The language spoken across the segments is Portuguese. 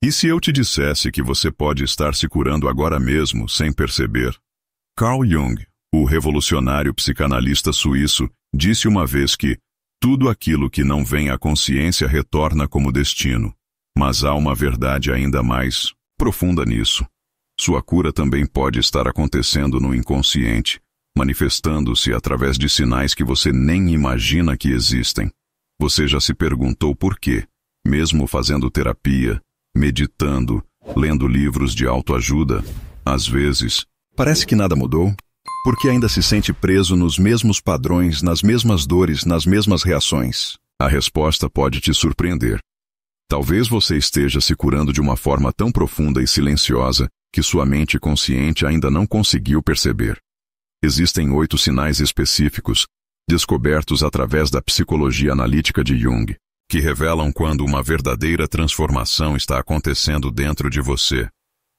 E se eu te dissesse que você pode estar se curando agora mesmo, sem perceber? Carl Jung, o revolucionário psicanalista suíço, disse uma vez que tudo aquilo que não vem à consciência retorna como destino. Mas há uma verdade ainda mais profunda nisso. Sua cura também pode estar acontecendo no inconsciente, manifestando-se através de sinais que você nem imagina que existem. Você já se perguntou por quê, mesmo fazendo terapia, meditando, lendo livros de autoajuda, às vezes, parece que nada mudou? Porque ainda se sente preso nos mesmos padrões, nas mesmas dores, nas mesmas reações. A resposta pode te surpreender. Talvez você esteja se curando de uma forma tão profunda e silenciosa que sua mente consciente ainda não conseguiu perceber. Existem 8 sinais específicos, descobertos através da psicologia analítica de Jung, que revelam quando uma verdadeira transformação está acontecendo dentro de você.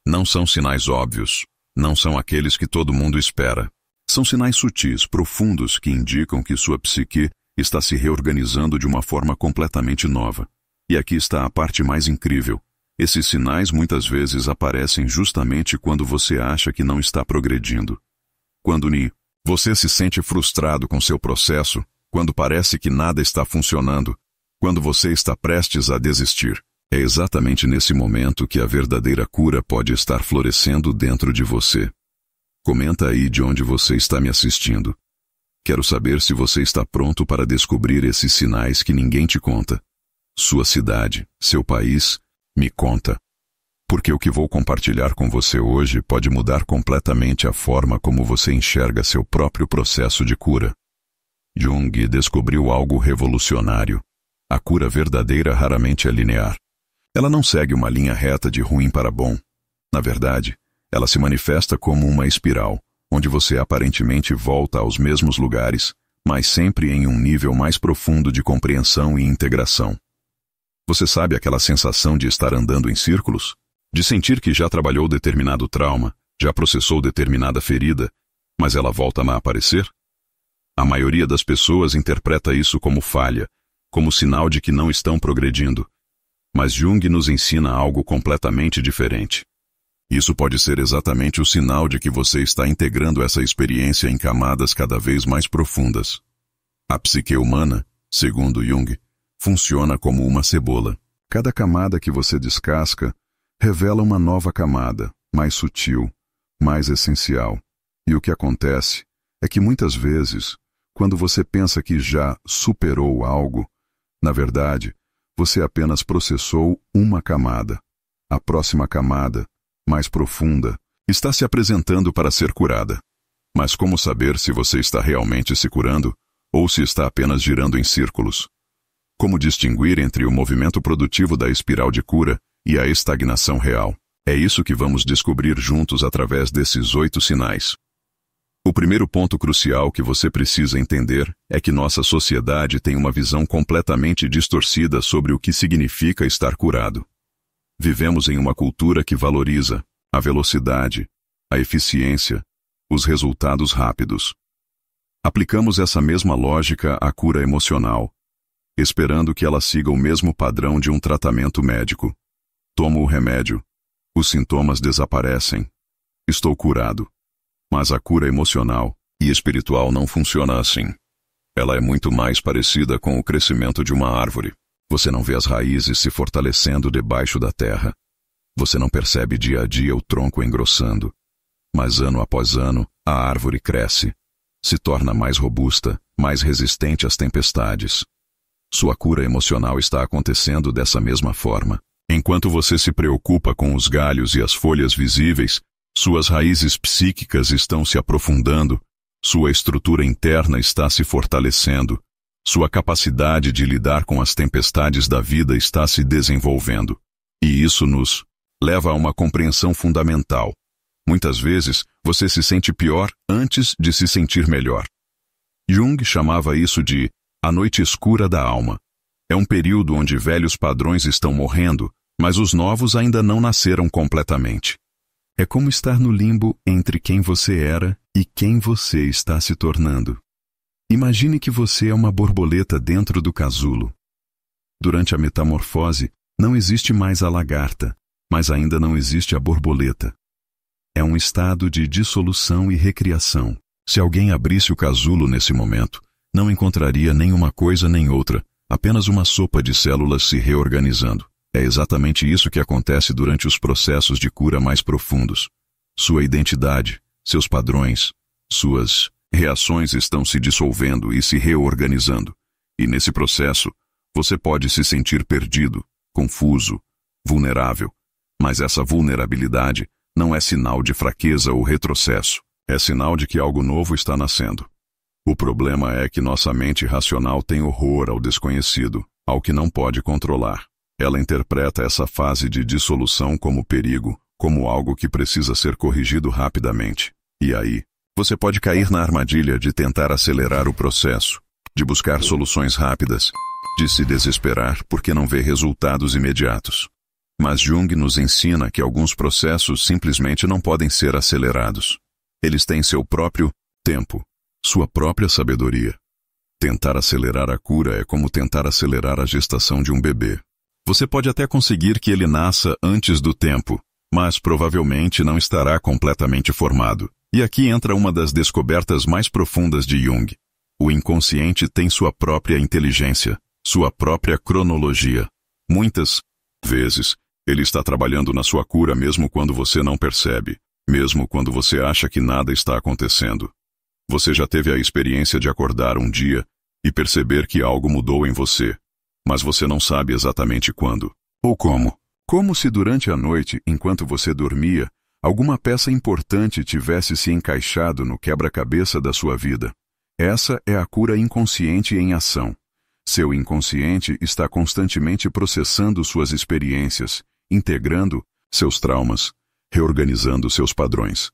Não são sinais óbvios, não são aqueles que todo mundo espera. São sinais sutis, profundos, que indicam que sua psique está se reorganizando de uma forma completamente nova. E aqui está a parte mais incrível. Esses sinais muitas vezes aparecem justamente quando você acha que não está progredindo. Quando você se sente frustrado com seu processo, quando parece que nada está funcionando, quando você está prestes a desistir. É exatamente nesse momento que a verdadeira cura pode estar florescendo dentro de você. Comenta aí de onde você está me assistindo. Quero saber se você está pronto para descobrir esses sinais que ninguém te conta. Sua cidade, seu país, me conta. Porque o que vou compartilhar com você hoje pode mudar completamente a forma como você enxerga seu próprio processo de cura. Jung descobriu algo revolucionário. A cura verdadeira raramente é linear. Ela não segue uma linha reta de ruim para bom. Na verdade, ela se manifesta como uma espiral, onde você aparentemente volta aos mesmos lugares, mas sempre em um nível mais profundo de compreensão e integração. Você sabe aquela sensação de estar andando em círculos? De sentir que já trabalhou determinado trauma, já processou determinada ferida, mas ela volta a aparecer? A maioria das pessoas interpreta isso como falha, como sinal de que não estão progredindo. Mas Jung nos ensina algo completamente diferente. Isso pode ser exatamente o sinal de que você está integrando essa experiência em camadas cada vez mais profundas. A psique humana, segundo Jung, funciona como uma cebola. Cada camada que você descasca revela uma nova camada, mais sutil, mais essencial. E o que acontece é que muitas vezes, quando você pensa que já superou algo, na verdade, você apenas processou uma camada. A próxima camada, mais profunda, está se apresentando para ser curada. Mas como saber se você está realmente se curando ou se está apenas girando em círculos? Como distinguir entre o movimento produtivo da espiral de cura e a estagnação real? É isso que vamos descobrir juntos através desses 8 sinais. O primeiro ponto crucial que você precisa entender é que nossa sociedade tem uma visão completamente distorcida sobre o que significa estar curado. Vivemos em uma cultura que valoriza a velocidade, a eficiência, os resultados rápidos. Aplicamos essa mesma lógica à cura emocional, esperando que ela siga o mesmo padrão de um tratamento médico. Tomo o remédio, os sintomas desaparecem, estou curado. Mas a cura emocional e espiritual não funciona assim. Ela é muito mais parecida com o crescimento de uma árvore. Você não vê as raízes se fortalecendo debaixo da terra. Você não percebe dia a dia o tronco engrossando. Mas ano após ano, a árvore cresce. Se torna mais robusta, mais resistente às tempestades. Sua cura emocional está acontecendo dessa mesma forma. Enquanto você se preocupa com os galhos e as folhas visíveis, suas raízes psíquicas estão se aprofundando, sua estrutura interna está se fortalecendo, sua capacidade de lidar com as tempestades da vida está se desenvolvendo. E isso nos leva a uma compreensão fundamental. Muitas vezes, você se sente pior antes de se sentir melhor. Jung chamava isso de a noite escura da alma. É um período onde velhos padrões estão morrendo, mas os novos ainda não nasceram completamente. É como estar no limbo entre quem você era e quem você está se tornando. Imagine que você é uma borboleta dentro do casulo. Durante a metamorfose, não existe mais a lagarta, mas ainda não existe a borboleta. É um estado de dissolução e recriação. Se alguém abrisse o casulo nesse momento, não encontraria nem uma coisa nem outra, apenas uma sopa de células se reorganizando. É exatamente isso que acontece durante os processos de cura mais profundos. Sua identidade, seus padrões, suas reações estão se dissolvendo e se reorganizando. E nesse processo, você pode se sentir perdido, confuso, vulnerável. Mas essa vulnerabilidade não é sinal de fraqueza ou retrocesso. É sinal de que algo novo está nascendo. O problema é que nossa mente racional tem horror ao desconhecido, ao que não pode controlar. Ela interpreta essa fase de dissolução como perigo, como algo que precisa ser corrigido rapidamente. E aí, você pode cair na armadilha de tentar acelerar o processo, de buscar soluções rápidas, de se desesperar porque não vê resultados imediatos. Mas Jung nos ensina que alguns processos simplesmente não podem ser acelerados. Eles têm seu próprio tempo, sua própria sabedoria. Tentar acelerar a cura é como tentar acelerar a gestação de um bebê. Você pode até conseguir que ele nasça antes do tempo, mas provavelmente não estará completamente formado. E aqui entra uma das descobertas mais profundas de Jung. O inconsciente tem sua própria inteligência, sua própria cronologia. Muitas vezes, ele está trabalhando na sua cura mesmo quando você não percebe, mesmo quando você acha que nada está acontecendo. Você já teve a experiência de acordar um dia e perceber que algo mudou em você, mas você não sabe exatamente quando ou como. Como se durante a noite, enquanto você dormia, alguma peça importante tivesse se encaixado no quebra-cabeça da sua vida. Essa é a cura inconsciente em ação. Seu inconsciente está constantemente processando suas experiências, integrando seus traumas, reorganizando seus padrões.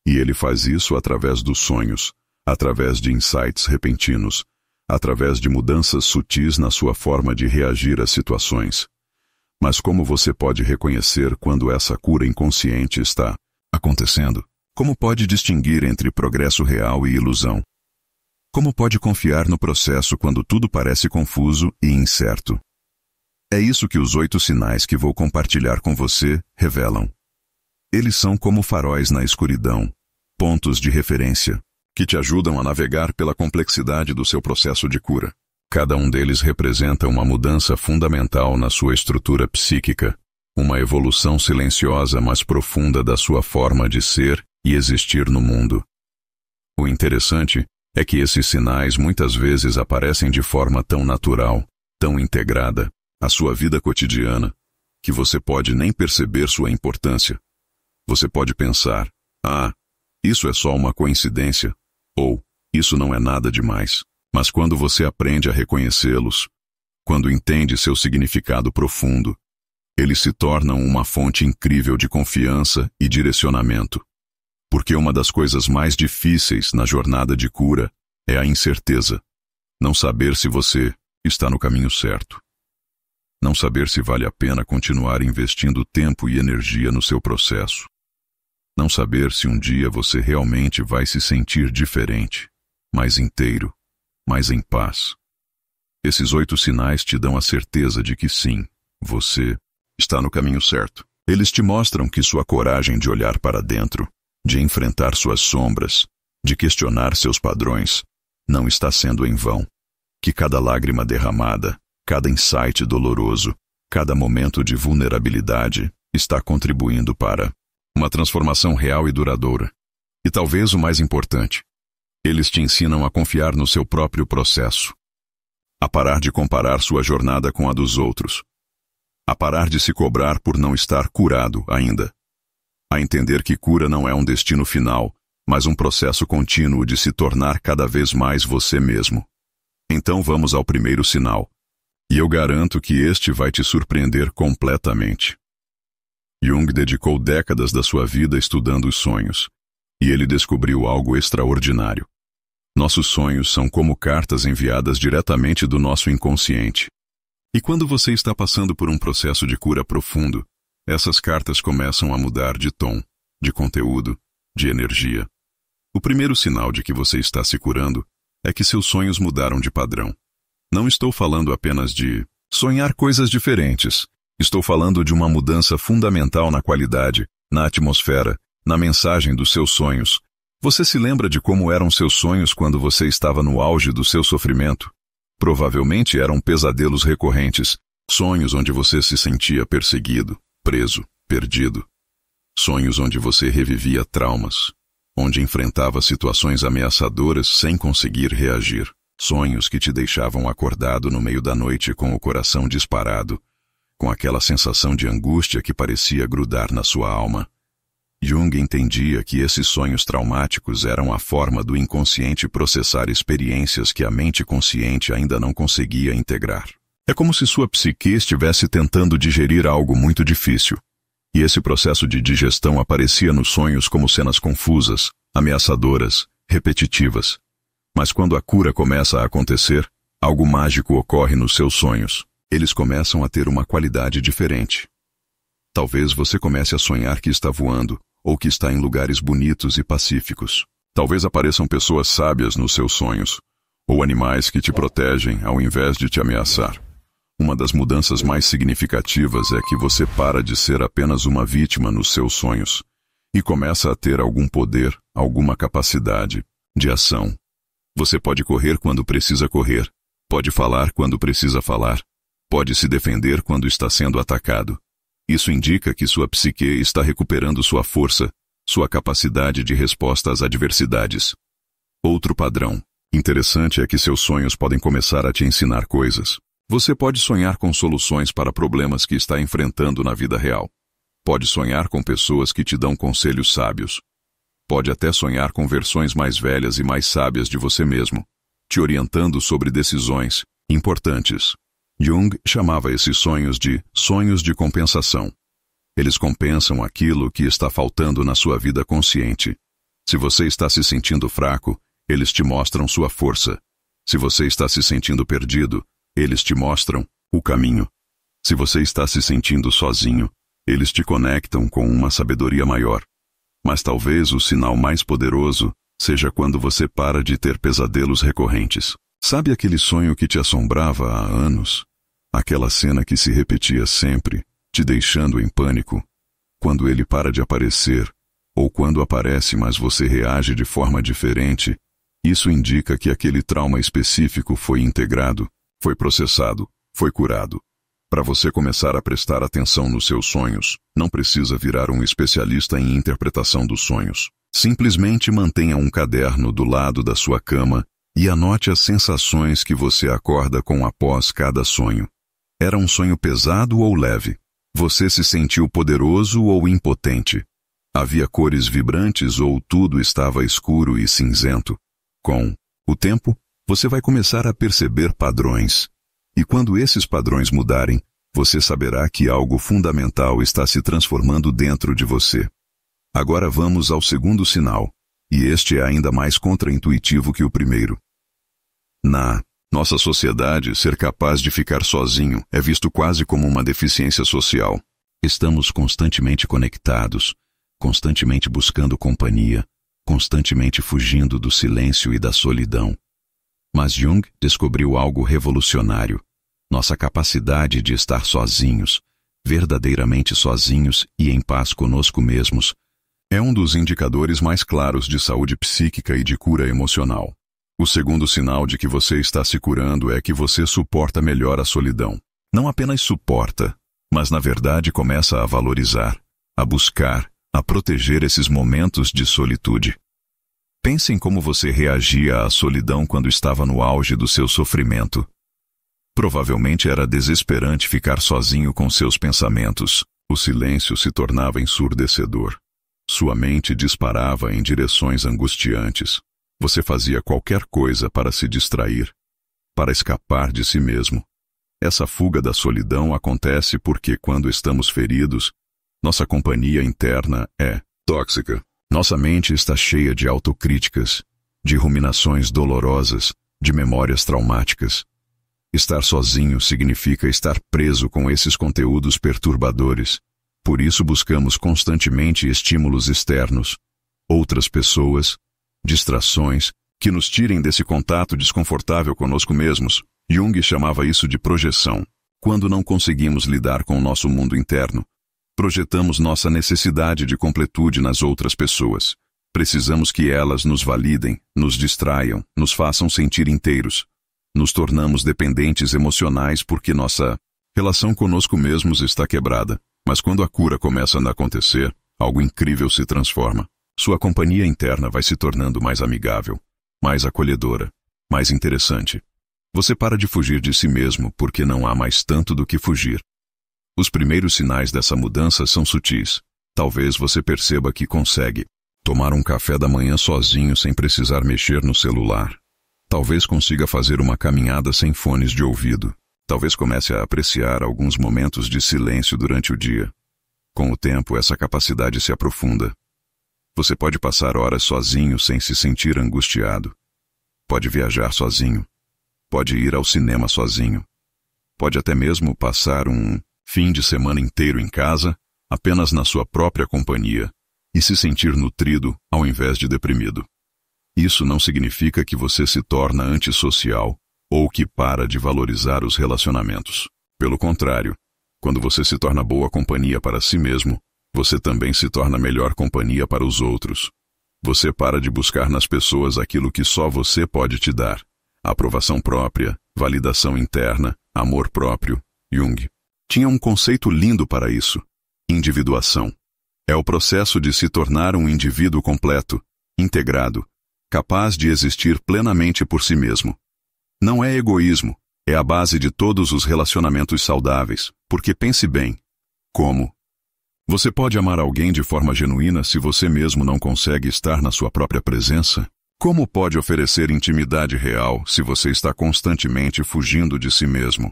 E ele faz isso através dos sonhos, através de insights repentinos, através de mudanças sutis na sua forma de reagir às situações. Mas como você pode reconhecer quando essa cura inconsciente está acontecendo? Como pode distinguir entre progresso real e ilusão? Como pode confiar no processo quando tudo parece confuso e incerto? É isso que os 8 sinais que vou compartilhar com você revelam. Eles são como faróis na escuridão, pontos de referência, que te ajudam a navegar pela complexidade do seu processo de cura. Cada um deles representa uma mudança fundamental na sua estrutura psíquica, uma evolução silenciosa mas profunda da sua forma de ser e existir no mundo. O interessante é que esses sinais muitas vezes aparecem de forma tão natural, tão integrada à sua vida cotidiana, que você pode nem perceber sua importância. Você pode pensar, isso é só uma coincidência, ou isso não é nada demais. Mas quando você aprende a reconhecê-los, quando entende seu significado profundo, eles se tornam uma fonte incrível de confiança e direcionamento. Porque uma das coisas mais difíceis na jornada de cura é a incerteza. Não saber se você está no caminho certo. Não saber se vale a pena continuar investindo tempo e energia no seu processo. Não saber se um dia você realmente vai se sentir diferente, mais inteiro, mais em paz. Esses 8 sinais te dão a certeza de que sim, você está no caminho certo. Eles te mostram que sua coragem de olhar para dentro, de enfrentar suas sombras, de questionar seus padrões, não está sendo em vão. Que cada lágrima derramada, cada insight doloroso, cada momento de vulnerabilidade está contribuindo para uma transformação real e duradoura. E talvez o mais importante, eles te ensinam a confiar no seu próprio processo, a parar de comparar sua jornada com a dos outros, a parar de se cobrar por não estar curado ainda, a entender que cura não é um destino final, mas um processo contínuo de se tornar cada vez mais você mesmo. Então vamos ao primeiro sinal, e eu garanto que este vai te surpreender completamente. Jung dedicou décadas da sua vida estudando os sonhos, e ele descobriu algo extraordinário. Nossos sonhos são como cartas enviadas diretamente do nosso inconsciente. E quando você está passando por um processo de cura profundo, essas cartas começam a mudar de tom, de conteúdo, de energia. O primeiro sinal de que você está se curando é que seus sonhos mudaram de padrão. Não estou falando apenas de sonhar coisas diferentes. Estou falando de uma mudança fundamental na qualidade, na atmosfera, na mensagem dos seus sonhos. Você se lembra de como eram seus sonhos quando você estava no auge do seu sofrimento? Provavelmente eram pesadelos recorrentes, sonhos onde você se sentia perseguido, preso, perdido. Sonhos onde você revivia traumas, onde enfrentava situações ameaçadoras sem conseguir reagir. Sonhos que te deixavam acordado no meio da noite com o coração disparado, com aquela sensação de angústia que parecia grudar na sua alma. Jung entendia que esses sonhos traumáticos eram a forma do inconsciente processar experiências que a mente consciente ainda não conseguia integrar. É como se sua psique estivesse tentando digerir algo muito difícil. E esse processo de digestão aparecia nos sonhos como cenas confusas, ameaçadoras, repetitivas. Mas quando a cura começa a acontecer, algo mágico ocorre nos seus sonhos. Eles começam a ter uma qualidade diferente. Talvez você comece a sonhar que está voando, ou que está em lugares bonitos e pacíficos. Talvez apareçam pessoas sábias nos seus sonhos, ou animais que te protegem ao invés de te ameaçar. Uma das mudanças mais significativas é que você para de ser apenas uma vítima nos seus sonhos e começa a ter algum poder, alguma capacidade de ação. Você pode correr quando precisa correr, pode falar quando precisa falar, pode se defender quando está sendo atacado. Isso indica que sua psique está recuperando sua força, sua capacidade de resposta às adversidades. Outro padrão interessante é que seus sonhos podem começar a te ensinar coisas. Você pode sonhar com soluções para problemas que está enfrentando na vida real. Pode sonhar com pessoas que te dão conselhos sábios. Pode até sonhar com versões mais velhas e mais sábias de você mesmo, te orientando sobre decisões importantes. Jung chamava esses sonhos de compensação. Eles compensam aquilo que está faltando na sua vida consciente. Se você está se sentindo fraco, eles te mostram sua força. Se você está se sentindo perdido, eles te mostram o caminho. Se você está se sentindo sozinho, eles te conectam com uma sabedoria maior. Mas talvez o sinal mais poderoso seja quando você para de ter pesadelos recorrentes. Sabe aquele sonho que te assombrava há anos? Aquela cena que se repetia sempre, te deixando em pânico? Quando ele para de aparecer, ou quando aparece mas você reage de forma diferente, isso indica que aquele trauma específico foi integrado, foi processado, foi curado. Para você começar a prestar atenção nos seus sonhos, não precisa virar um especialista em interpretação dos sonhos. Simplesmente mantenha um caderno do lado da sua cama e anote as sensações que você acorda com após cada sonho. Era um sonho pesado ou leve? Você se sentiu poderoso ou impotente? Havia cores vibrantes ou tudo estava escuro e cinzento? Com o tempo, você vai começar a perceber padrões. E quando esses padrões mudarem, você saberá que algo fundamental está se transformando dentro de você. Agora vamos ao segundo sinal, e este é ainda mais contraintuitivo que o primeiro. Na nossa sociedade, ser capaz de ficar sozinho é visto quase como uma deficiência social. Estamos constantemente conectados, constantemente buscando companhia, constantemente fugindo do silêncio e da solidão. Mas Jung descobriu algo revolucionário: nossa capacidade de estar sozinhos, verdadeiramente sozinhos e em paz conosco mesmos, é um dos indicadores mais claros de saúde psíquica e de cura emocional. O segundo sinal de que você está se curando é que você suporta melhor a solidão. Não apenas suporta, mas na verdade começa a valorizar, a buscar, a proteger esses momentos de solitude. Pense em como você reagia à solidão quando estava no auge do seu sofrimento. Provavelmente era desesperante ficar sozinho com seus pensamentos. O silêncio se tornava ensurdecedor. Sua mente disparava em direções angustiantes. Você fazia qualquer coisa para se distrair, para escapar de si mesmo. Essa fuga da solidão acontece porque, quando estamos feridos, nossa companhia interna é tóxica. Nossa mente está cheia de autocríticas, de ruminações dolorosas, de memórias traumáticas. Estar sozinho significa estar preso com esses conteúdos perturbadores. Por isso buscamos constantemente estímulos externos, outras pessoas, distrações, que nos tirem desse contato desconfortável conosco mesmos. Jung chamava isso de projeção. Quando não conseguimos lidar com o nosso mundo interno, projetamos nossa necessidade de completude nas outras pessoas. Precisamos que elas nos validem, nos distraiam, nos façam sentir inteiros. Nos tornamos dependentes emocionais porque nossa relação conosco mesmos está quebrada. Mas quando a cura começa a acontecer, algo incrível se transforma. Sua companhia interna vai se tornando mais amigável, mais acolhedora, mais interessante. Você para de fugir de si mesmo porque não há mais tanto do que fugir. Os primeiros sinais dessa mudança são sutis. Talvez você perceba que consegue tomar um café da manhã sozinho sem precisar mexer no celular. Talvez consiga fazer uma caminhada sem fones de ouvido. Talvez comece a apreciar alguns momentos de silêncio durante o dia. Com o tempo, essa capacidade se aprofunda. Você pode passar horas sozinho sem se sentir angustiado. Pode viajar sozinho. Pode ir ao cinema sozinho. Pode até mesmo passar um fim de semana inteiro em casa, apenas na sua própria companhia, e se sentir nutrido ao invés de deprimido. Isso não significa que você se torna antissocial ou que para de valorizar os relacionamentos. Pelo contrário, quando você se torna boa companhia para si mesmo, você também se torna melhor companhia para os outros. Você para de buscar nas pessoas aquilo que só você pode te dar. Aprovação própria, validação interna, amor próprio. Jung tinha um conceito lindo para isso: individuação. É o processo de se tornar um indivíduo completo, integrado, capaz de existir plenamente por si mesmo. Não é egoísmo, é a base de todos os relacionamentos saudáveis, porque pense bem. Como? Você pode amar alguém de forma genuína se você mesmo não consegue estar na sua própria presença? Como pode oferecer intimidade real se você está constantemente fugindo de si mesmo?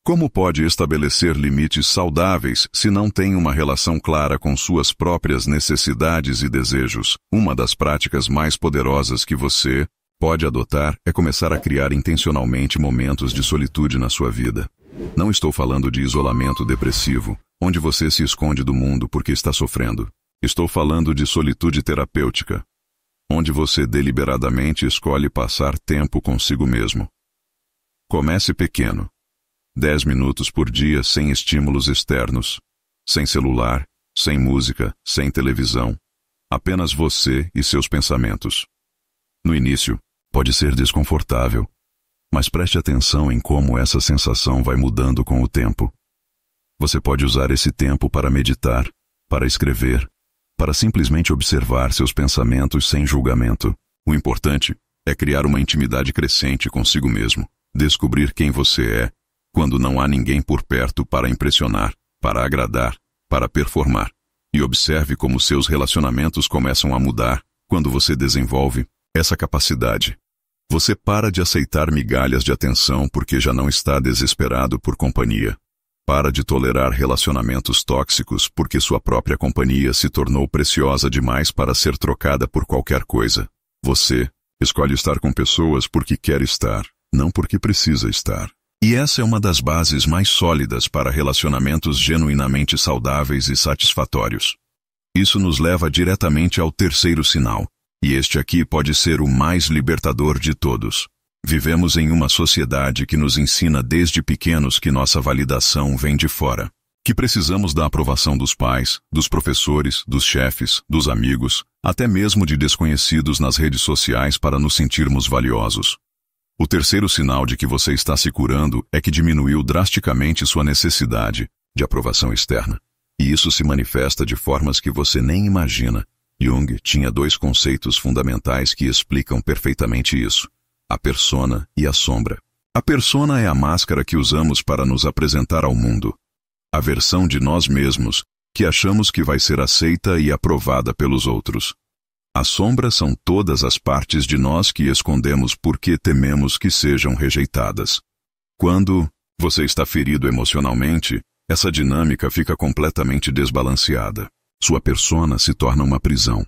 Como pode estabelecer limites saudáveis se não tem uma relação clara com suas próprias necessidades e desejos? Uma das práticas mais poderosas que você pode adotar é começar a criar intencionalmente momentos de solitude na sua vida. Não estou falando de isolamento depressivo, onde você se esconde do mundo porque está sofrendo. Estou falando de solitude terapêutica, onde você deliberadamente escolhe passar tempo consigo mesmo. Comece pequeno. 10 minutos por dia sem estímulos externos, sem celular, sem música, sem televisão. Apenas você e seus pensamentos. No início, pode ser desconfortável, mas preste atenção em como essa sensação vai mudando com o tempo. Você pode usar esse tempo para meditar, para escrever, para simplesmente observar seus pensamentos sem julgamento. O importante é criar uma intimidade crescente consigo mesmo, descobrir quem você é, quando não há ninguém por perto para impressionar, para agradar, para performar. E observe como seus relacionamentos começam a mudar quando você desenvolve essa capacidade. Você para de aceitar migalhas de atenção porque já não está desesperado por companhia. Para de tolerar relacionamentos tóxicos porque sua própria companhia se tornou preciosa demais para ser trocada por qualquer coisa. Você escolhe estar com pessoas porque quer estar, não porque precisa estar. E essa é uma das bases mais sólidas para relacionamentos genuinamente saudáveis e satisfatórios. Isso nos leva diretamente ao terceiro sinal, e este aqui pode ser o mais libertador de todos. Vivemos em uma sociedade que nos ensina desde pequenos que nossa validação vem de fora, que precisamos da aprovação dos pais, dos professores, dos chefes, dos amigos, até mesmo de desconhecidos nas redes sociais para nos sentirmos valiosos. O terceiro sinal de que você está se curando é que diminuiu drasticamente sua necessidade de aprovação externa. E isso se manifesta de formas que você nem imagina. Jung tinha 2 conceitos fundamentais que explicam perfeitamente isso: a persona e a sombra. A persona é a máscara que usamos para nos apresentar ao mundo. A versão de nós mesmos que achamos que vai ser aceita e aprovada pelos outros. A sombra são todas as partes de nós que escondemos porque tememos que sejam rejeitadas. Quando você está ferido emocionalmente, essa dinâmica fica completamente desbalanceada. Sua persona se torna uma prisão.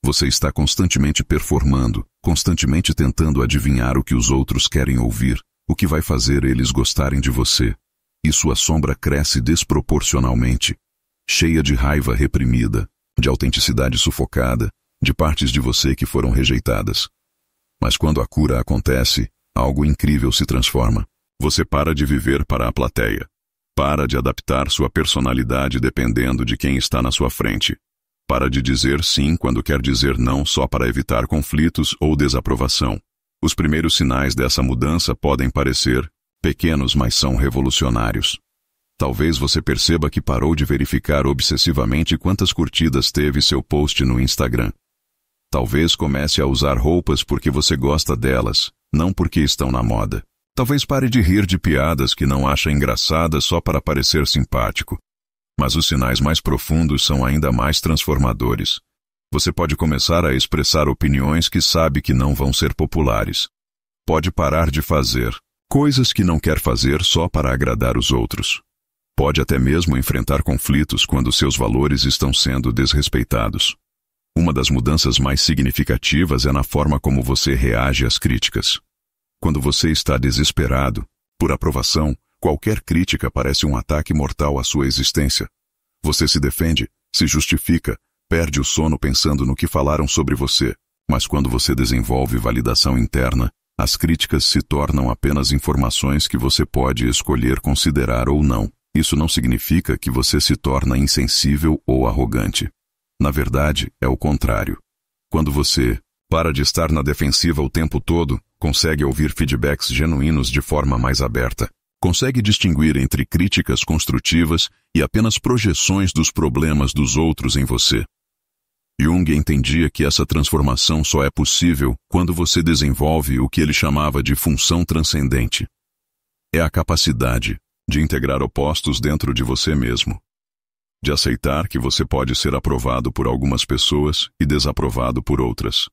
Você está constantemente performando, constantemente tentando adivinhar o que os outros querem ouvir, o que vai fazer eles gostarem de você. E sua sombra cresce desproporcionalmente, cheia de raiva reprimida, de autenticidade sufocada, de partes de você que foram rejeitadas. Mas quando a cura acontece, algo incrível se transforma. Você para de viver para a plateia. Para de adaptar sua personalidade dependendo de quem está na sua frente. Para de dizer sim quando quer dizer não só para evitar conflitos ou desaprovação. Os primeiros sinais dessa mudança podem parecer pequenos, mas são revolucionários. Talvez você perceba que parou de verificar obsessivamente quantas curtidas teve seu post no Instagram. Talvez comece a usar roupas porque você gosta delas, não porque estão na moda. Talvez pare de rir de piadas que não acha engraçadas só para parecer simpático. Mas os sinais mais profundos são ainda mais transformadores. Você pode começar a expressar opiniões que sabe que não vão ser populares. Pode parar de fazer coisas que não quer fazer só para agradar os outros. Pode até mesmo enfrentar conflitos quando seus valores estão sendo desrespeitados. Uma das mudanças mais significativas é na forma como você reage às críticas. Quando você está desesperado por aprovação, qualquer crítica parece um ataque mortal à sua existência. Você se defende, se justifica, perde o sono pensando no que falaram sobre você. Mas quando você desenvolve validação interna, as críticas se tornam apenas informações que você pode escolher considerar ou não. Isso não significa que você se torna insensível ou arrogante. Na verdade, é o contrário. Quando você para de estar na defensiva o tempo todo, consegue ouvir feedbacks genuínos de forma mais aberta. Consegue distinguir entre críticas construtivas e apenas projeções dos problemas dos outros em você. Jung entendia que essa transformação só é possível quando você desenvolve o que ele chamava de função transcendente. É a capacidade de integrar opostos dentro de você mesmo. De aceitar que você pode ser aprovado por algumas pessoas e desaprovado por outras.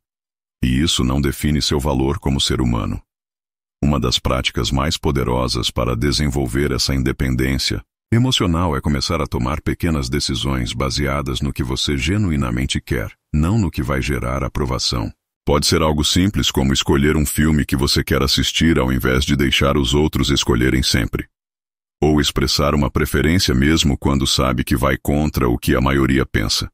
E isso não define seu valor como ser humano. Uma das práticas mais poderosas para desenvolver essa independência emocional é começar a tomar pequenas decisões baseadas no que você genuinamente quer, não no que vai gerar aprovação. Pode ser algo simples como escolher um filme que você quer assistir ao invés de deixar os outros escolherem sempre. Ou expressar uma preferência mesmo quando sabe que vai contra o que a maioria pensa.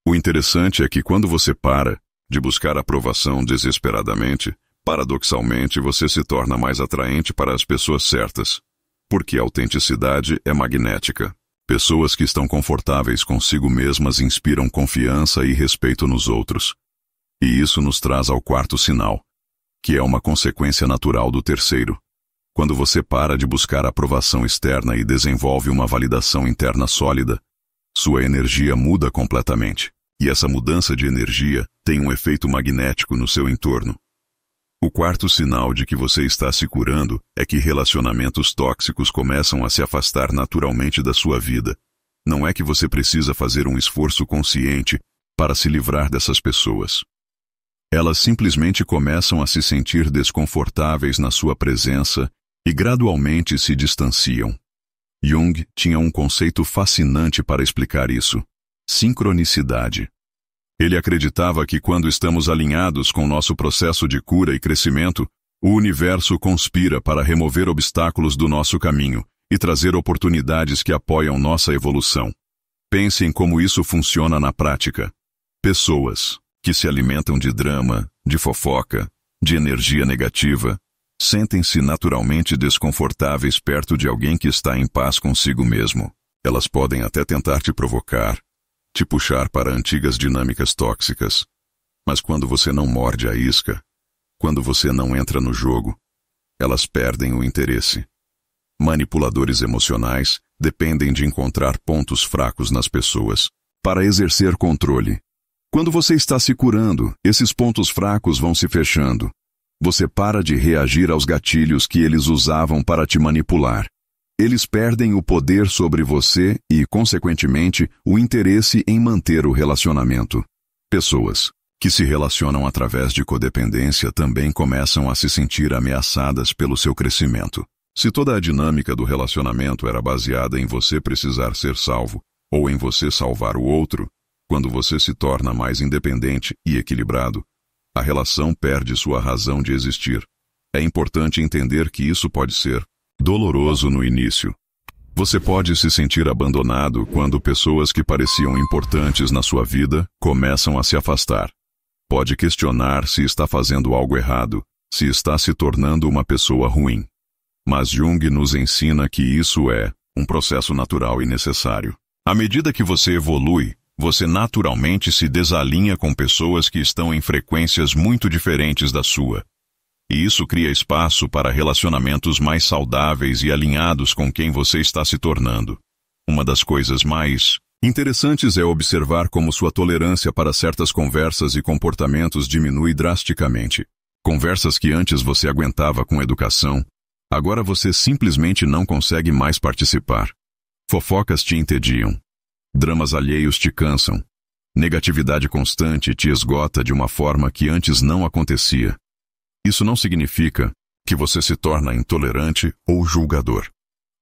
O interessante é que quando você para de buscar aprovação desesperadamente, paradoxalmente você se torna mais atraente para as pessoas certas. Porque a autenticidade é magnética. Pessoas que estão confortáveis consigo mesmas inspiram confiança e respeito nos outros. E isso nos traz ao quarto sinal, que é uma consequência natural do terceiro. Quando você para de buscar aprovação externa e desenvolve uma validação interna sólida, sua energia muda completamente. E essa mudança de energia tem um efeito magnético no seu entorno. O quarto sinal de que você está se curando é que relacionamentos tóxicos começam a se afastar naturalmente da sua vida. Não é que você precisa fazer um esforço consciente para se livrar dessas pessoas. Elas simplesmente começam a se sentir desconfortáveis na sua presença e gradualmente se distanciam. Jung tinha um conceito fascinante para explicar isso: sincronicidade. Ele acreditava que quando estamos alinhados com nosso processo de cura e crescimento, o universo conspira para remover obstáculos do nosso caminho e trazer oportunidades que apoiam nossa evolução. Pense em como isso funciona na prática. Pessoas que se alimentam de drama, de fofoca, de energia negativa, sentem-se naturalmente desconfortáveis perto de alguém que está em paz consigo mesmo. Elas podem até tentar te provocar, te puxar para antigas dinâmicas tóxicas. Mas quando você não morde a isca, quando você não entra no jogo, elas perdem o interesse. Manipuladores emocionais dependem de encontrar pontos fracos nas pessoas para exercer controle. Quando você está se curando, esses pontos fracos vão se fechando. Você para de reagir aos gatilhos que eles usavam para te manipular. Eles perdem o poder sobre você e, consequentemente, o interesse em manter o relacionamento. Pessoas que se relacionam através de codependência também começam a se sentir ameaçadas pelo seu crescimento. Se toda a dinâmica do relacionamento era baseada em você precisar ser salvo, ou em você salvar o outro, quando você se torna mais independente e equilibrado, a relação perde sua razão de existir. É importante entender que isso pode ser doloroso no início. Você pode se sentir abandonado quando pessoas que pareciam importantes na sua vida começam a se afastar. Pode questionar se está fazendo algo errado, se está se tornando uma pessoa ruim. Mas Jung nos ensina que isso é um processo natural e necessário. À medida que você evolui, você naturalmente se desalinha com pessoas que estão em frequências muito diferentes da sua. E isso cria espaço para relacionamentos mais saudáveis e alinhados com quem você está se tornando. Uma das coisas mais interessantes é observar como sua tolerância para certas conversas e comportamentos diminui drasticamente. Conversas que antes você aguentava com educação, agora você simplesmente não consegue mais participar. Fofocas te entediam. Dramas alheios te cansam. Negatividade constante te esgota de uma forma que antes não acontecia. Isso não significa que você se torna intolerante ou julgador.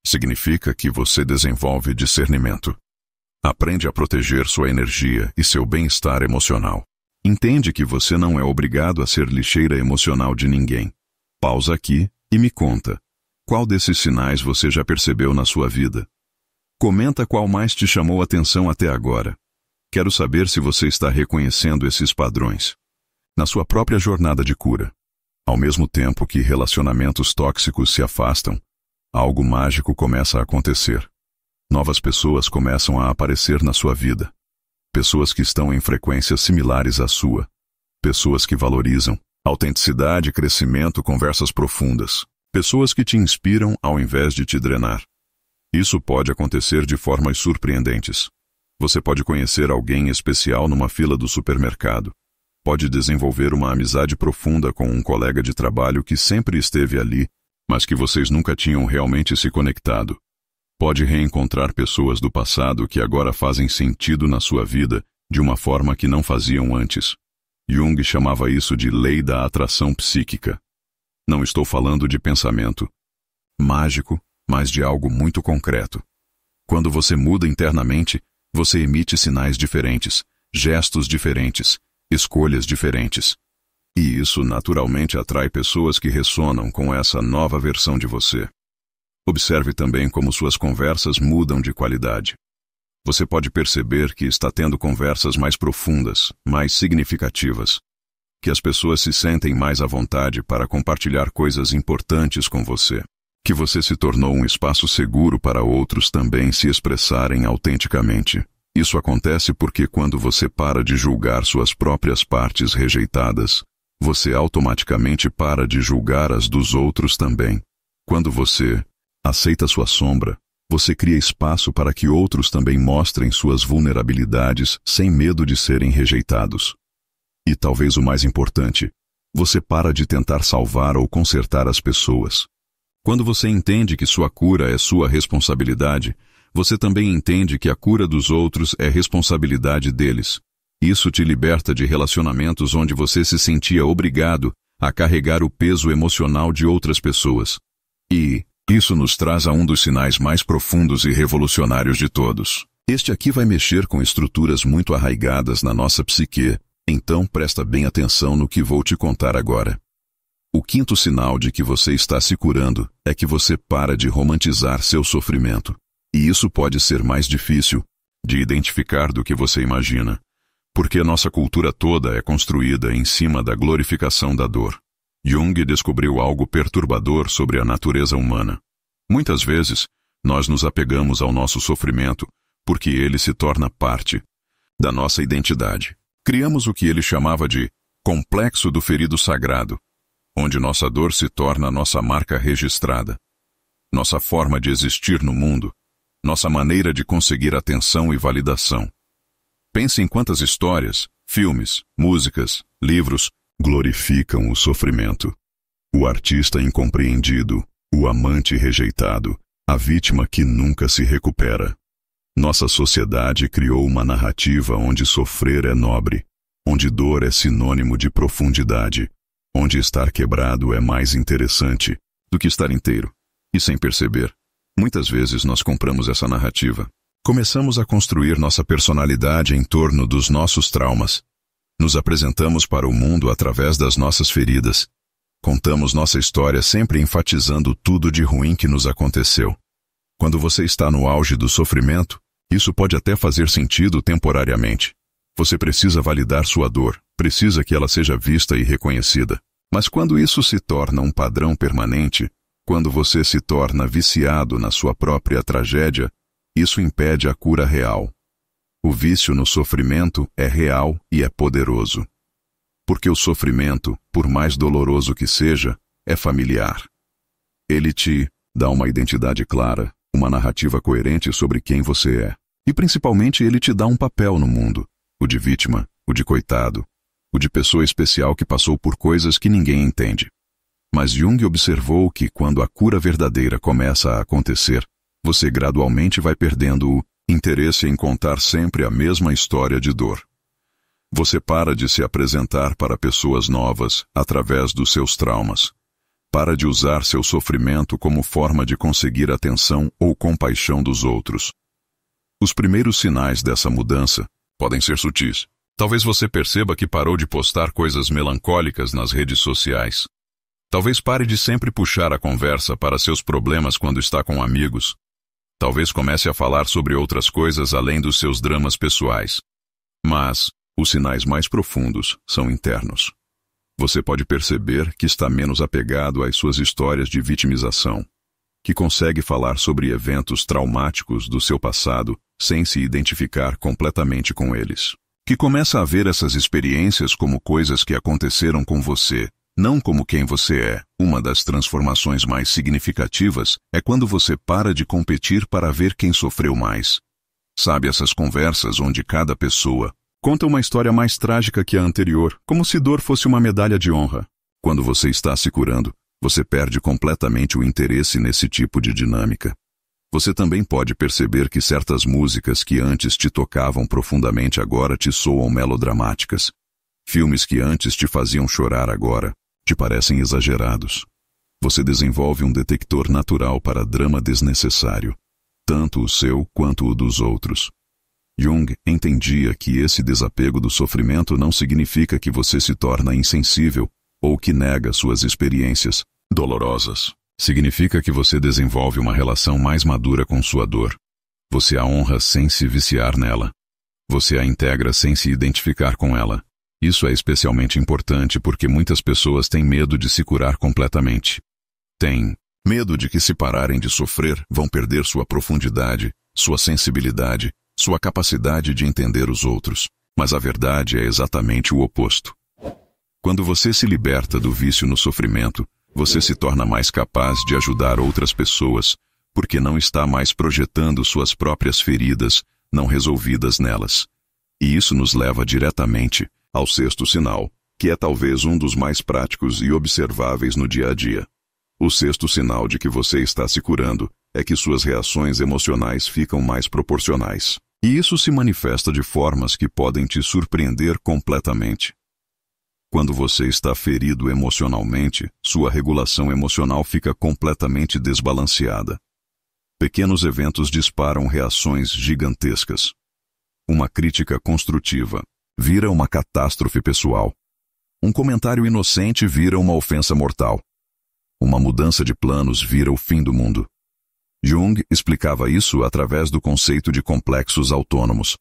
Significa que você desenvolve discernimento. Aprende a proteger sua energia e seu bem-estar emocional. Entende que você não é obrigado a ser lixeira emocional de ninguém. Pausa aqui e me conta. Qual desses sinais você já percebeu na sua vida? Comenta qual mais te chamou a atenção até agora. Quero saber se você está reconhecendo esses padrões na sua própria jornada de cura. Ao mesmo tempo que relacionamentos tóxicos se afastam, algo mágico começa a acontecer. Novas pessoas começam a aparecer na sua vida. Pessoas que estão em frequências similares à sua. Pessoas que valorizam autenticidade, crescimento, conversas profundas. Pessoas que te inspiram ao invés de te drenar. Isso pode acontecer de formas surpreendentes. Você pode conhecer alguém especial numa fila do supermercado. Pode desenvolver uma amizade profunda com um colega de trabalho que sempre esteve ali, mas que vocês nunca tinham realmente se conectado. Pode reencontrar pessoas do passado que agora fazem sentido na sua vida de uma forma que não faziam antes. Jung chamava isso de lei da atração psíquica. Não estou falando de pensamento mágico, mas de algo muito concreto. Quando você muda internamente, você emite sinais diferentes, gestos diferentes, escolhas diferentes. E isso naturalmente atrai pessoas que ressonam com essa nova versão de você. Observe também como suas conversas mudam de qualidade. Você pode perceber que está tendo conversas mais profundas, mais significativas. Que as pessoas se sentem mais à vontade para compartilhar coisas importantes com você. Que você se tornou um espaço seguro para outros também se expressarem autenticamente. Isso acontece porque quando você para de julgar suas próprias partes rejeitadas, você automaticamente para de julgar as dos outros também. Quando você aceita sua sombra, você cria espaço para que outros também mostrem suas vulnerabilidades sem medo de serem rejeitados. E talvez o mais importante, você para de tentar salvar ou consertar as pessoas. Quando você entende que sua cura é sua responsabilidade, você também entende que a cura dos outros é responsabilidade deles. Isso te liberta de relacionamentos onde você se sentia obrigado a carregar o peso emocional de outras pessoas. E isso nos traz a um dos sinais mais profundos e revolucionários de todos. Este aqui vai mexer com estruturas muito arraigadas na nossa psique, então presta bem atenção no que vou te contar agora. O quinto sinal de que você está se curando é que você para de romantizar seu sofrimento. E isso pode ser mais difícil de identificar do que você imagina, porque a nossa cultura toda é construída em cima da glorificação da dor. Jung descobriu algo perturbador sobre a natureza humana. Muitas vezes, nós nos apegamos ao nosso sofrimento porque ele se torna parte da nossa identidade. Criamos o que ele chamava de complexo do ferido sagrado, onde nossa dor se torna nossa marca registrada, nossa forma de existir no mundo, nossa maneira de conseguir atenção e validação. Pense em quantas histórias, filmes, músicas, livros glorificam o sofrimento. O artista incompreendido, o amante rejeitado, a vítima que nunca se recupera. Nossa sociedade criou uma narrativa onde sofrer é nobre, onde dor é sinônimo de profundidade, onde estar quebrado é mais interessante do que estar inteiro. E sem perceber, muitas vezes nós compramos essa narrativa. Começamos a construir nossa personalidade em torno dos nossos traumas. Nos apresentamos para o mundo através das nossas feridas. Contamos nossa história sempre enfatizando tudo de ruim que nos aconteceu. Quando você está no auge do sofrimento, isso pode até fazer sentido temporariamente. Você precisa validar sua dor, precisa que ela seja vista e reconhecida. Mas quando isso se torna um padrão permanente, Quando você se torna viciado na sua própria tragédia, isso impede a cura real. O vício no sofrimento é real e é poderoso. Porque o sofrimento, por mais doloroso que seja, é familiar. Ele te dá uma identidade clara, uma narrativa coerente sobre quem você é. E principalmente ele te dá um papel no mundo, o de vítima, o de coitado, o de pessoa especial que passou por coisas que ninguém entende. Mas Jung observou que quando a cura verdadeira começa a acontecer, você gradualmente vai perdendo o interesse em contar sempre a mesma história de dor. Você para de se apresentar para pessoas novas através dos seus traumas. Para de usar seu sofrimento como forma de conseguir atenção ou compaixão dos outros. Os primeiros sinais dessa mudança podem ser sutis. Talvez você perceba que parou de postar coisas melancólicas nas redes sociais. Talvez pare de sempre puxar a conversa para seus problemas quando está com amigos. Talvez comece a falar sobre outras coisas além dos seus dramas pessoais. Mas os sinais mais profundos são internos. Você pode perceber que está menos apegado às suas histórias de vitimização, que consegue falar sobre eventos traumáticos do seu passado sem se identificar completamente com eles, que começa a ver essas experiências como coisas que aconteceram com você, não como quem você é. Uma das transformações mais significativas é quando você para de competir para ver quem sofreu mais. Sabe essas conversas onde cada pessoa conta uma história mais trágica que a anterior, como se dor fosse uma medalha de honra. Quando você está se curando, você perde completamente o interesse nesse tipo de dinâmica. Você também pode perceber que certas músicas que antes te tocavam profundamente agora te soam melodramáticas. Filmes que antes te faziam chorar agora te parecem exagerados. Você desenvolve um detector natural para drama desnecessário, tanto o seu quanto o dos outros. Jung entendia que esse desapego do sofrimento não significa que você se torna insensível ou que nega suas experiências dolorosas. Significa que você desenvolve uma relação mais madura com sua dor. Você a honra sem se viciar nela. Você a integra sem se identificar com ela. Isso é especialmente importante porque muitas pessoas têm medo de se curar completamente. Têm medo de que, se pararem de sofrer, vão perder sua profundidade, sua sensibilidade, sua capacidade de entender os outros. Mas a verdade é exatamente o oposto. Quando você se liberta do vício no sofrimento, você se torna mais capaz de ajudar outras pessoas, porque não está mais projetando suas próprias feridas não resolvidas nelas. E isso nos leva diretamente ao sexto sinal, que é talvez um dos mais práticos e observáveis no dia a dia. O sexto sinal de que você está se curando é que suas reações emocionais ficam mais proporcionais. E isso se manifesta de formas que podem te surpreender completamente. Quando você está ferido emocionalmente, sua regulação emocional fica completamente desbalanceada. Pequenos eventos disparam reações gigantescas. Uma crítica construtiva vira uma catástrofe pessoal. Um comentário inocente vira uma ofensa mortal. Uma mudança de planos vira o fim do mundo. Jung explicava isso através do conceito de complexos autônomos.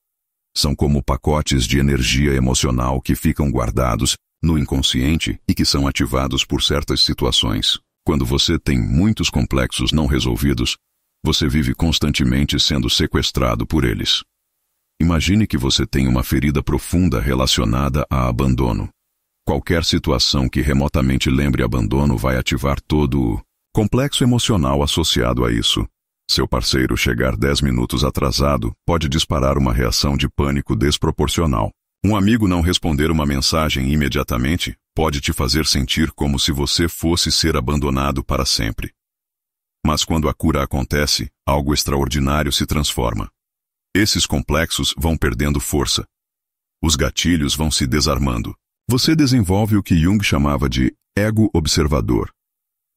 São como pacotes de energia emocional que ficam guardados no inconsciente e que são ativados por certas situações. Quando você tem muitos complexos não resolvidos, você vive constantemente sendo sequestrado por eles. Imagine que você tem uma ferida profunda relacionada a abandono. Qualquer situação que remotamente lembre abandono vai ativar todo o complexo emocional associado a isso. Seu parceiro chegar 10 minutos atrasado pode disparar uma reação de pânico desproporcional. Um amigo não responder uma mensagem imediatamente pode te fazer sentir como se você fosse ser abandonado para sempre. Mas quando a cura acontece, algo extraordinário se transforma. Esses complexos vão perdendo força. Os gatilhos vão se desarmando. Você desenvolve o que Jung chamava de ego observador.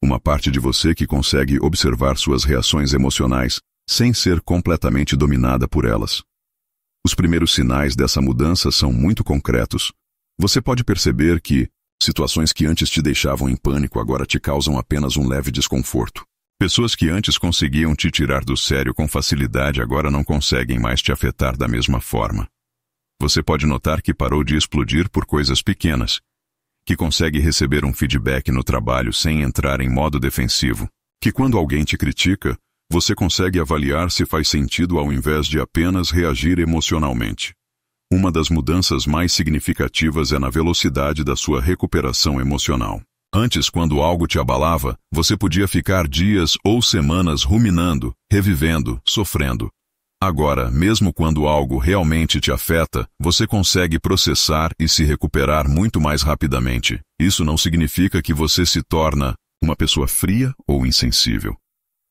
Uma parte de você que consegue observar suas reações emocionais sem ser completamente dominada por elas. Os primeiros sinais dessa mudança são muito concretos. Você pode perceber que situações que antes te deixavam em pânico agora te causam apenas um leve desconforto. Pessoas que antes conseguiam te tirar do sério com facilidade agora não conseguem mais te afetar da mesma forma. Você pode notar que parou de explodir por coisas pequenas, que consegue receber um feedback no trabalho sem entrar em modo defensivo, Que quando alguém te critica, você consegue avaliar se faz sentido ao invés de apenas reagir emocionalmente. Uma das mudanças mais significativas é na velocidade da sua recuperação emocional. Antes, quando algo te abalava, você podia ficar dias ou semanas ruminando, revivendo, sofrendo. Agora, mesmo quando algo realmente te afeta, você consegue processar e se recuperar muito mais rapidamente. Isso não significa que você se torna uma pessoa fria ou insensível.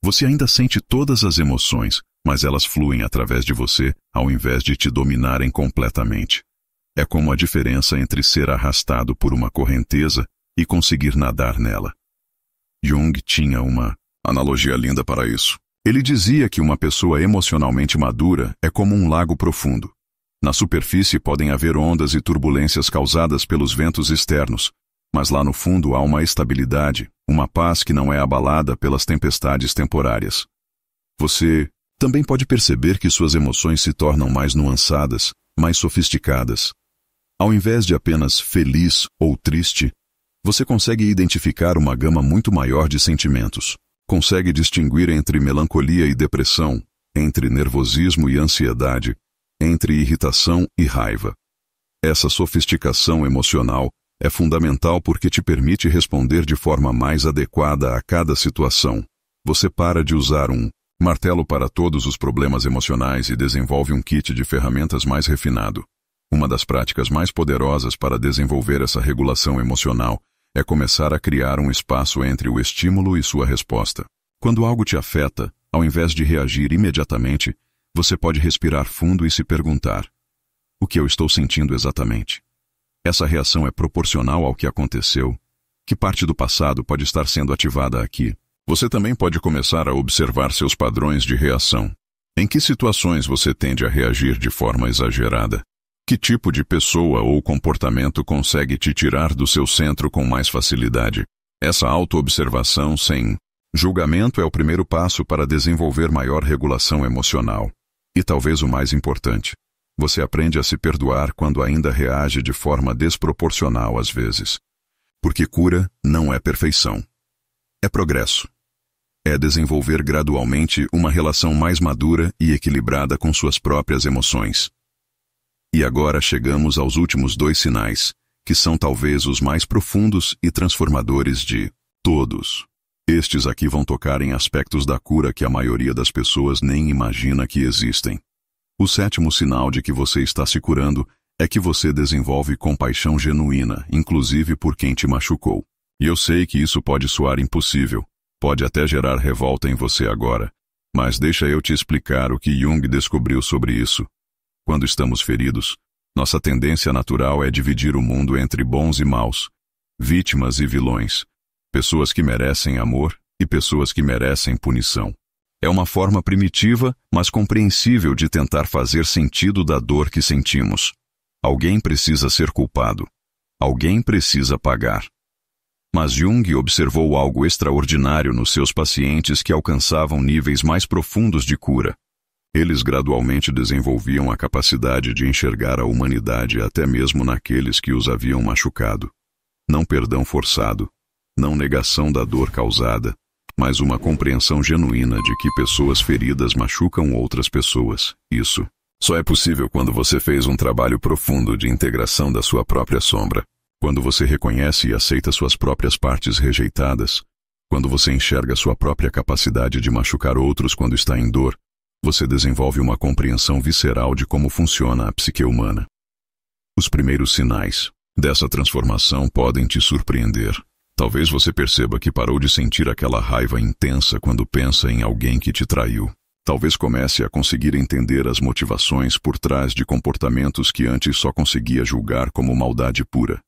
Você ainda sente todas as emoções, mas elas fluem através de você, ao invés de te dominarem completamente. É como a diferença entre ser arrastado por uma correnteza e conseguir nadar nela. Jung tinha uma analogia linda para isso. Ele dizia que uma pessoa emocionalmente madura é como um lago profundo. Na superfície podem haver ondas e turbulências causadas pelos ventos externos, mas lá no fundo há uma estabilidade, uma paz que não é abalada pelas tempestades temporárias. Você também pode perceber que suas emoções se tornam mais nuançadas, mais sofisticadas. Ao invés de apenas feliz ou triste, você consegue identificar uma gama muito maior de sentimentos. Consegue distinguir entre melancolia e depressão, entre nervosismo e ansiedade, entre irritação e raiva. Essa sofisticação emocional é fundamental porque te permite responder de forma mais adequada a cada situação. Você para de usar um martelo para todos os problemas emocionais e desenvolve um kit de ferramentas mais refinado. Uma das práticas mais poderosas para desenvolver essa regulação emocional é começar a criar um espaço entre o estímulo e sua resposta. Quando algo te afeta, ao invés de reagir imediatamente, você pode respirar fundo e se perguntar: o que eu estou sentindo exatamente? Essa reação é proporcional ao que aconteceu? Que parte do passado pode estar sendo ativada aqui? Você também pode começar a observar seus padrões de reação. Em que situações você tende a reagir de forma exagerada? Que tipo de pessoa ou comportamento consegue te tirar do seu centro com mais facilidade? Essa autoobservação sem julgamento é o primeiro passo para desenvolver maior regulação emocional. E talvez o mais importante, você aprende a se perdoar quando ainda reage de forma desproporcional às vezes. Porque cura não é perfeição. É progresso. É desenvolver gradualmente uma relação mais madura e equilibrada com suas próprias emoções. E agora chegamos aos últimos 2 sinais, que são talvez os mais profundos e transformadores de todos. Estes aqui vão tocar em aspectos da cura que a maioria das pessoas nem imagina que existem. O 7º sinal de que você está se curando é que você desenvolve compaixão genuína, inclusive por quem te machucou. E eu sei que isso pode soar impossível, pode até gerar revolta em você agora, mas deixa eu te explicar o que Jung descobriu sobre isso. Quando estamos feridos, nossa tendência natural é dividir o mundo entre bons e maus, vítimas e vilões, pessoas que merecem amor e pessoas que merecem punição. É uma forma primitiva, mas compreensível de tentar fazer sentido da dor que sentimos. Alguém precisa ser culpado. Alguém precisa pagar. Mas Jung observou algo extraordinário nos seus pacientes que alcançavam níveis mais profundos de cura. Eles gradualmente desenvolviam a capacidade de enxergar a humanidade até mesmo naqueles que os haviam machucado. Não perdão forçado, não negação da dor causada, mas uma compreensão genuína de que pessoas feridas machucam outras pessoas. Isso só é possível quando você fez um trabalho profundo de integração da sua própria sombra. Quando você reconhece e aceita suas próprias partes rejeitadas. Quando você enxerga sua própria capacidade de machucar outros quando está em dor. Você desenvolve uma compreensão visceral de como funciona a psique humana. Os primeiros sinais dessa transformação podem te surpreender. Talvez você perceba que parou de sentir aquela raiva intensa quando pensa em alguém que te traiu. Talvez comece a conseguir entender as motivações por trás de comportamentos que antes só conseguia julgar como maldade pura.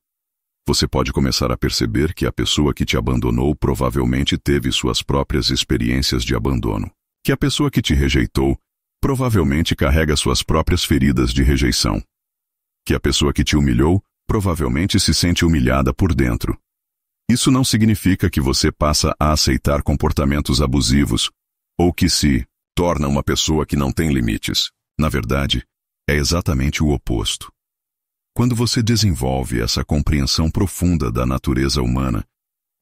Você pode começar a perceber que a pessoa que te abandonou provavelmente teve suas próprias experiências de abandono. Que a pessoa que te rejeitou provavelmente carrega suas próprias feridas de rejeição. Que a pessoa que te humilhou provavelmente se sente humilhada por dentro. Isso não significa que você passa a aceitar comportamentos abusivos ou que se torna uma pessoa que não tem limites. Na verdade, é exatamente o oposto. Quando você desenvolve essa compreensão profunda da natureza humana,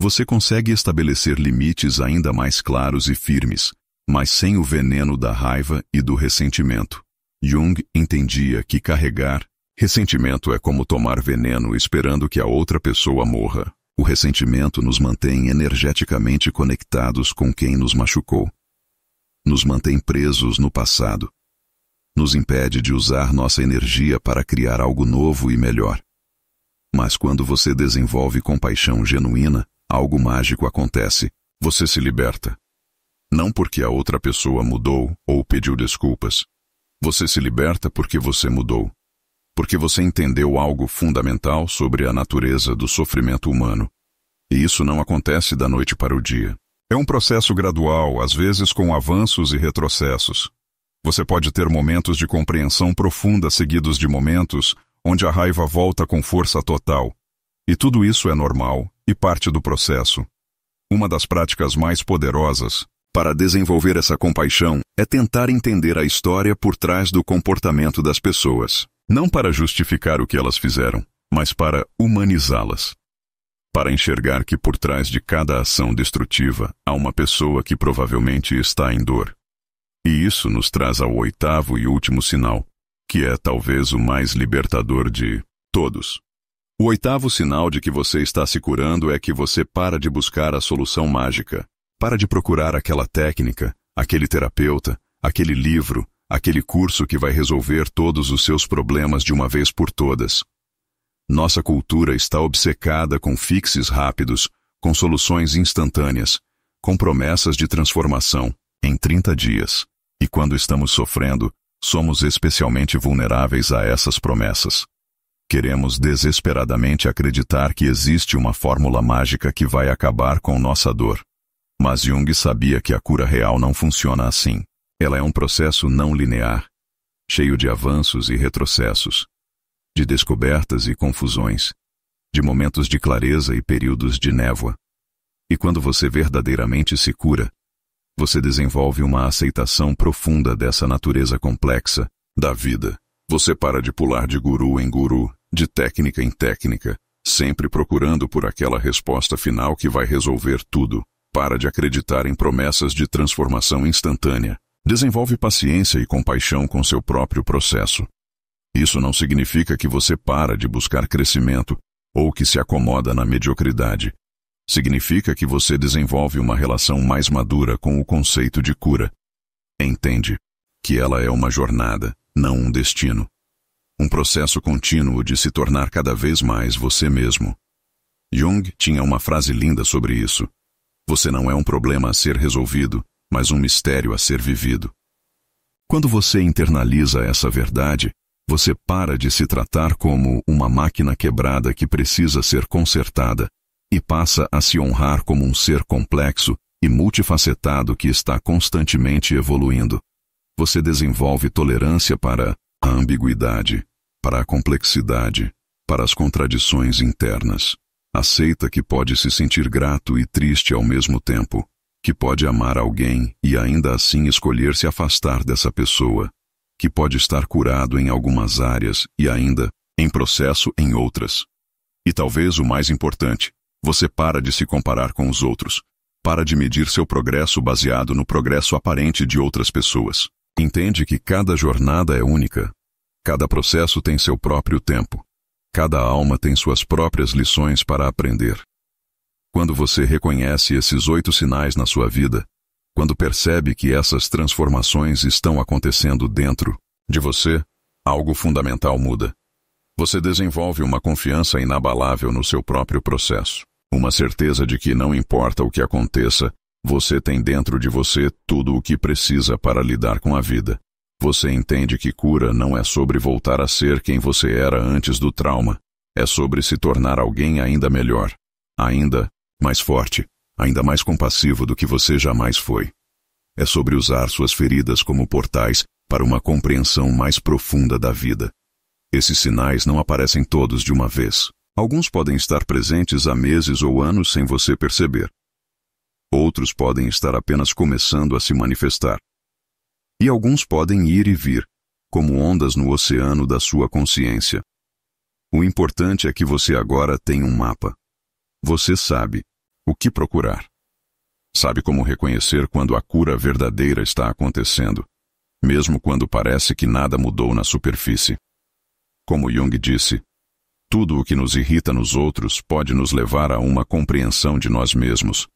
Você consegue estabelecer limites ainda mais claros e firmes, mas sem o veneno da raiva e do ressentimento. Jung entendia que carregar ressentimento é como tomar veneno esperando que a outra pessoa morra. O ressentimento nos mantém energeticamente conectados com quem nos machucou. Nos mantém presos no passado. Nos impede de usar nossa energia para criar algo novo e melhor. Mas quando você desenvolve compaixão genuína, algo mágico acontece. Você se liberta. Não porque a outra pessoa mudou ou pediu desculpas. Você se liberta porque você mudou. Porque você entendeu algo fundamental sobre a natureza do sofrimento humano. E isso não acontece da noite para o dia. É um processo gradual, às vezes com avanços e retrocessos. Você pode ter momentos de compreensão profunda seguidos de momentos onde a raiva volta com força total. E tudo isso é normal e parte do processo. Uma das práticas mais poderosas para desenvolver essa compaixão é tentar entender a história por trás do comportamento das pessoas. Não para justificar o que elas fizeram, mas para humanizá-las. Para enxergar que por trás de cada ação destrutiva há uma pessoa que provavelmente está em dor. E isso nos traz ao oitavo e último sinal, que é talvez o mais libertador de todos. O oitavo sinal de que você está se curando é que você para de buscar a solução mágica. Para de procurar aquela técnica, aquele terapeuta, aquele livro, aquele curso que vai resolver todos os seus problemas de uma vez por todas. Nossa cultura está obcecada com fixes rápidos, com soluções instantâneas, com promessas de transformação em 30 dias. E quando estamos sofrendo, somos especialmente vulneráveis a essas promessas. Queremos desesperadamente acreditar que existe uma fórmula mágica que vai acabar com nossa dor. Mas Jung sabia que a cura real não funciona assim. Ela é um processo não linear, cheio de avanços e retrocessos, de descobertas e confusões, de momentos de clareza e períodos de névoa. E quando você verdadeiramente se cura, você desenvolve uma aceitação profunda dessa natureza complexa da vida. Você para de pular de guru em guru, de técnica em técnica, sempre procurando por aquela resposta final que vai resolver tudo. Para de acreditar em promessas de transformação instantânea. Desenvolve paciência e compaixão com seu próprio processo. Isso não significa que você para de buscar crescimento ou que se acomoda na mediocridade. Significa que você desenvolve uma relação mais madura com o conceito de cura. Entende que ela é uma jornada, não um destino. Um processo contínuo de se tornar cada vez mais você mesmo. Jung tinha uma frase linda sobre isso. Você não é um problema a ser resolvido, mas um mistério a ser vivido. Quando você internaliza essa verdade, você para de se tratar como uma máquina quebrada que precisa ser consertada e passa a se honrar como um ser complexo e multifacetado que está constantemente evoluindo. Você desenvolve tolerância para a ambiguidade, para a complexidade, para as contradições internas. Aceita que pode se sentir grato e triste ao mesmo tempo, que pode amar alguém e ainda assim escolher se afastar dessa pessoa, que pode estar curado em algumas áreas e ainda em processo em outras. E talvez o mais importante, você para de se comparar com os outros, para de medir seu progresso baseado no progresso aparente de outras pessoas. Entende que cada jornada é única, cada processo tem seu próprio tempo. Cada alma tem suas próprias lições para aprender. Quando você reconhece esses 8 sinais na sua vida, quando percebe que essas transformações estão acontecendo dentro de você, algo fundamental muda. Você desenvolve uma confiança inabalável no seu próprio processo. Uma certeza de que não importa o que aconteça, você tem dentro de você tudo o que precisa para lidar com a vida. Você entende que cura não é sobre voltar a ser quem você era antes do trauma. É sobre se tornar alguém ainda melhor, ainda mais forte, ainda mais compassivo do que você jamais foi. É sobre usar suas feridas como portais para uma compreensão mais profunda da vida. Esses sinais não aparecem todos de uma vez. Alguns podem estar presentes há meses ou anos sem você perceber. Outros podem estar apenas começando a se manifestar. E alguns podem ir e vir, como ondas no oceano da sua consciência. O importante é que você agora tem um mapa. Você sabe O que procurar? Sabe como reconhecer quando a cura verdadeira está acontecendo, mesmo quando parece que nada mudou na superfície. Como Jung disse, tudo o que nos irrita nos outros pode nos levar a uma compreensão de nós mesmos.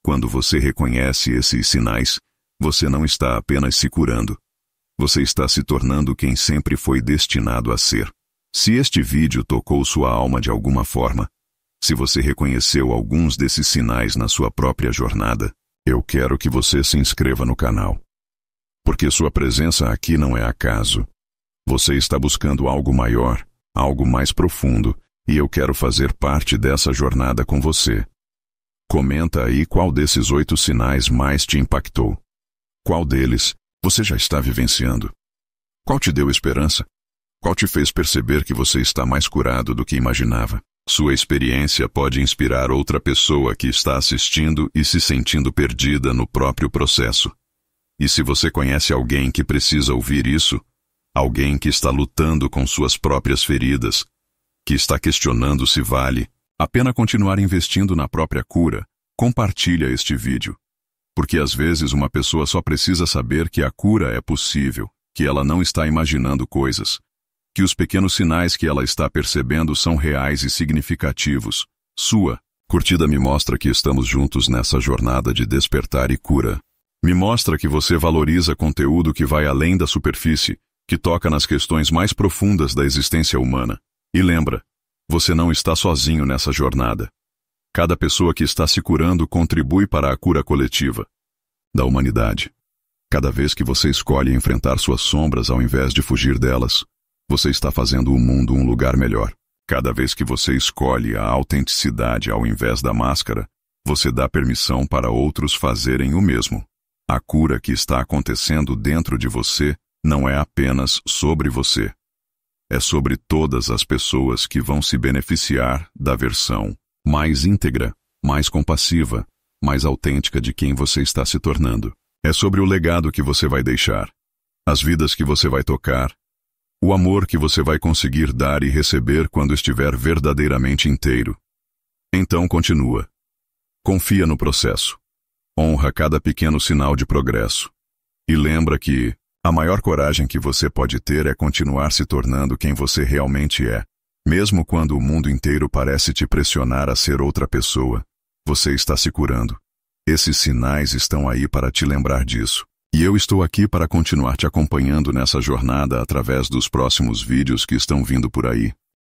Quando você reconhece esses sinais, você não está apenas se curando. Você está se tornando quem sempre foi destinado a ser. Se este vídeo tocou sua alma de alguma forma, se você reconheceu alguns desses sinais na sua própria jornada, eu quero que você se inscreva no canal. Porque sua presença aqui não é acaso. Você está buscando algo maior, algo mais profundo, e eu quero fazer parte dessa jornada com você. Comenta aí qual desses 8 sinais mais te impactou. Qual deles você já está vivenciando? Qual te deu esperança? Qual te fez perceber que você está mais curado do que imaginava? Sua experiência pode inspirar outra pessoa que está assistindo e se sentindo perdida no próprio processo. E se você conhece alguém que precisa ouvir isso, alguém que está lutando com suas próprias feridas, que está questionando se vale a pena continuar investindo na própria cura, compartilha este vídeo. Porque às vezes uma pessoa só precisa saber que a cura é possível, que ela não está imaginando coisas, que os pequenos sinais que ela está percebendo são reais e significativos. Sua curtida me mostra que estamos juntos nessa jornada de despertar e cura. Me mostra que você valoriza conteúdo que vai além da superfície, que toca nas questões mais profundas da existência humana. E lembra, você não está sozinho nessa jornada. Cada pessoa que está se curando contribui para a cura coletiva da humanidade. Cada vez que você escolhe enfrentar suas sombras ao invés de fugir delas, você está fazendo o mundo um lugar melhor. Cada vez que você escolhe a autenticidade ao invés da máscara, você dá permissão para outros fazerem o mesmo. A cura que está acontecendo dentro de você não é apenas sobre você. É sobre todas as pessoas que vão se beneficiar da versão mais íntegra, mais compassiva, mais autêntica de quem você está se tornando. É sobre o legado que você vai deixar, as vidas que você vai tocar, o amor que você vai conseguir dar e receber quando estiver verdadeiramente inteiro. Então continua. Confia no processo. Honra cada pequeno sinal de progresso. E lembra que a maior coragem que você pode ter é continuar se tornando quem você realmente é. Mesmo quando o mundo inteiro parece te pressionar a ser outra pessoa, você está se curando. Esses sinais estão aí para te lembrar disso. E eu estou aqui para continuar te acompanhando nessa jornada através dos próximos vídeos que estão vindo por aí.